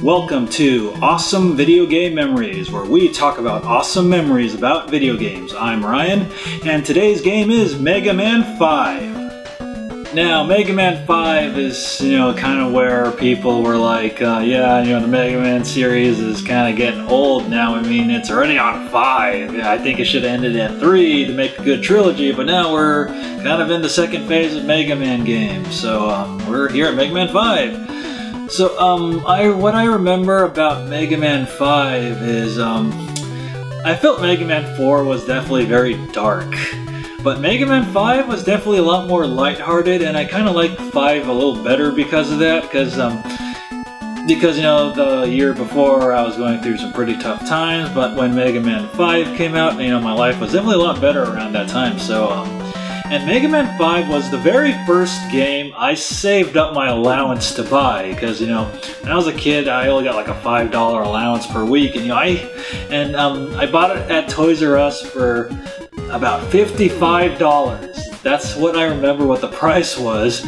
Welcome to Awesome Video Game Memories, where we talk about awesome memories about video games. I'm Ryan, and today's game is Mega Man 5. Now, Mega Man 5 is, kind of where people were like, the Mega Man series is kind of getting old now. I mean, it's already on 5. I think it should have ended at 3 to make a good trilogy, but now we're kind of in the second phase of Mega Man games. So, we're here at Mega Man 5. So, what I remember about Mega Man 5 is, I felt Mega Man 4 was definitely very dark. But Mega Man 5 was definitely a lot more lighthearted, and I kind of like 5 a little better because of that, because the year before I was going through some pretty tough times, but when Mega Man 5 came out, my life was definitely a lot better around that time, so, and Mega Man 5 was the very first game I saved up my allowance to buy, because, when I was a kid, I only got like a $5 allowance per week, and, I bought it at Toys R Us for about $55. That's what I remember what the price was.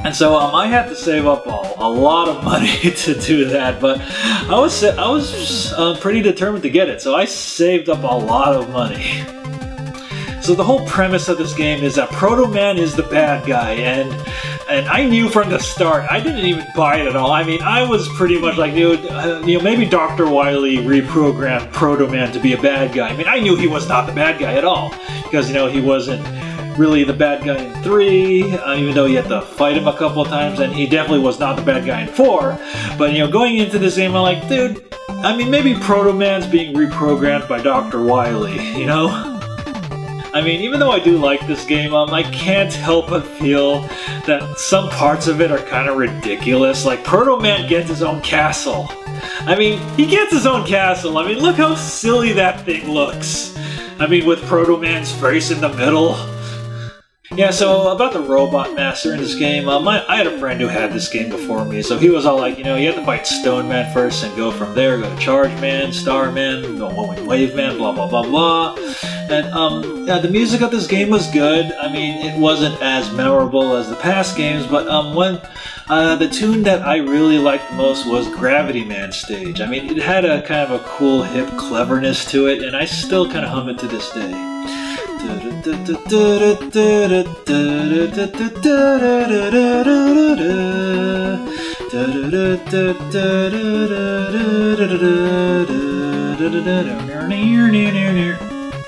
And so I had to save up a lot of money to do that, but I was pretty determined to get it, so I saved up a lot of money. So the whole premise of this game is that Proto Man is the bad guy, and I knew from the start. I didn't even buy it at all. I mean, I was pretty much like, dude, maybe Dr. Wily reprogrammed Proto Man to be a bad guy. I mean, I knew he was not the bad guy at all, because, he wasn't really the bad guy in 3, even though you had to fight him a couple of times, and he definitely was not the bad guy in 4. But, going into this game, I'm like, dude, maybe Proto Man's being reprogrammed by Dr. Wily, I mean, even though I do like this game, I can't help but feel that some parts of it are kind of ridiculous. Like, Proto Man gets his own castle. I mean, he gets his own castle. I mean, look how silly that thing looks. I mean, with Proto Man's face in the middle. Yeah, so about the Robot Master in this game, I had a friend who had this game before me, so he was all like, you have to fight Stone Man first and go from there, go to Charge Man, Star Man, Wave Man, blah blah blah blah. And the music of this game was good. I mean, it wasn't as memorable as the past games, but the tune that I really liked the most was Gravity Man Stage. I mean, it had a kind of a cool, hip cleverness to it, and I still kind of hum it to this day.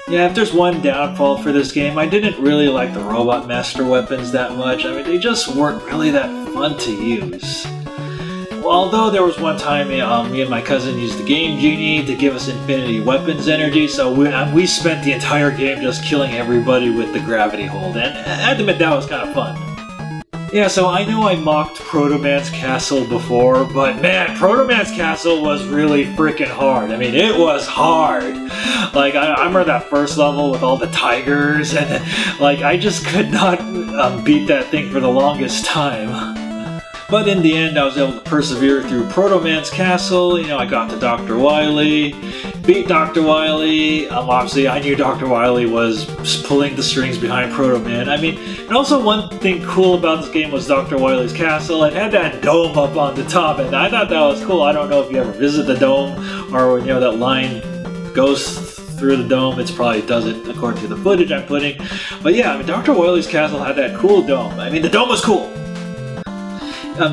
Yeah, if there's one downfall for this game, I didn't really like the Robot Master weapons that much. I mean, they just weren't really that fun to use. Although there was one time me and my cousin used the Game Genie to give us infinity weapons energy, so we spent the entire game just killing everybody with the gravity hold, and I had to admit that was kind of fun. Yeah, so I know I mocked Proto Man's Castle before, but man, Proto Man's Castle was really freaking hard. I mean, it was hard. Like, I remember that first level with all the tigers, and like, I just could not beat that thing for the longest time. But in the end, I was able to persevere through Proto Man's Castle. I got to Dr. Wily, beat Dr. Wily. Obviously, I knew Dr. Wily was pulling the strings behind Proto Man. I mean, and also one thing cool about this game was Dr. Wily's castle. It had that dome up on the top, and I thought that was cool. I don't know if you ever visit the dome, or that line goes through the dome. It probably doesn't according to the footage I'm putting. But yeah, I mean, Dr. Wily's castle had that cool dome. I mean, the dome was cool.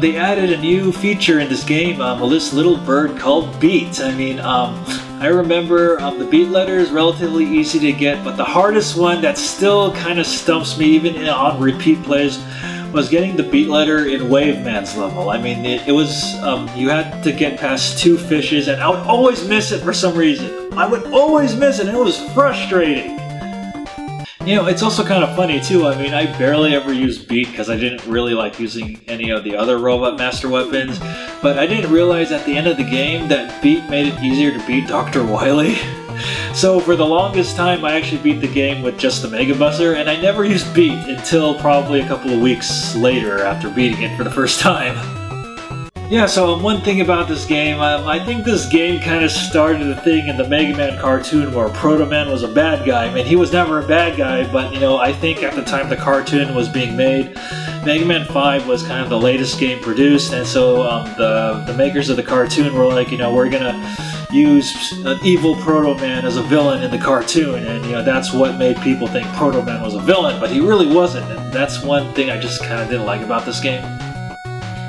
They added a new feature in this game, this little bird called Beat. I mean, I remember the beat letter is relatively easy to get, but the hardest one that still kind of stumps me even on repeat plays was getting the beat letter in Wave Man's level. I mean, it was, you had to get past 2 fishes, and I would always miss it for some reason. I would always miss it, and it was frustrating. It's also kind of funny too. I mean, I barely ever used Beat because I didn't really like using any of the other Robot Master weapons, but I didn't realize at the end of the game that Beat made it easier to beat Dr. Wily. So for the longest time, I actually beat the game with just the Mega Buster, and I never used Beat until probably a couple of weeks later after beating it for the first time. Yeah, so one thing about this game, I think this game kind of started a thing in the Mega Man cartoon where Proto Man was a bad guy. I mean, he was never a bad guy, but, I think at the time the cartoon was being made, Mega Man 5 was kind of the latest game produced, and so the makers of the cartoon were like, you know, we're gonna use an evil Proto Man as a villain in the cartoon, and you know, that's what made people think Proto Man was a villain, but he really wasn't, and that's one thing I just kind of didn't like about this game.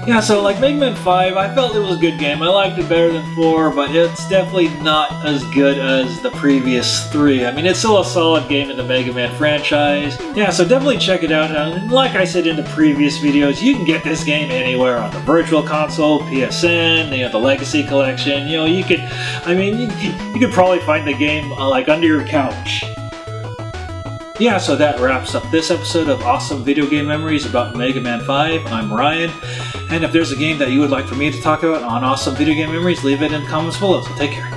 Yeah, so like Mega Man 5, I felt it was a good game. I liked it better than 4, but it's definitely not as good as the previous 3. I mean, it's still a solid game in the Mega Man franchise. Yeah, so definitely check it out. And like I said in the previous videos, you can get this game anywhere on the Virtual Console, PSN, you know, the Legacy Collection. You know, you could, I mean, you could probably find the game like under your couch. Yeah, so that wraps up this episode of Awesome Video Game Memories about Mega Man 5. I'm Ryan, and if there's a game that you would like for me to talk about on Awesome Video Game Memories, leave it in the comments below, so take care.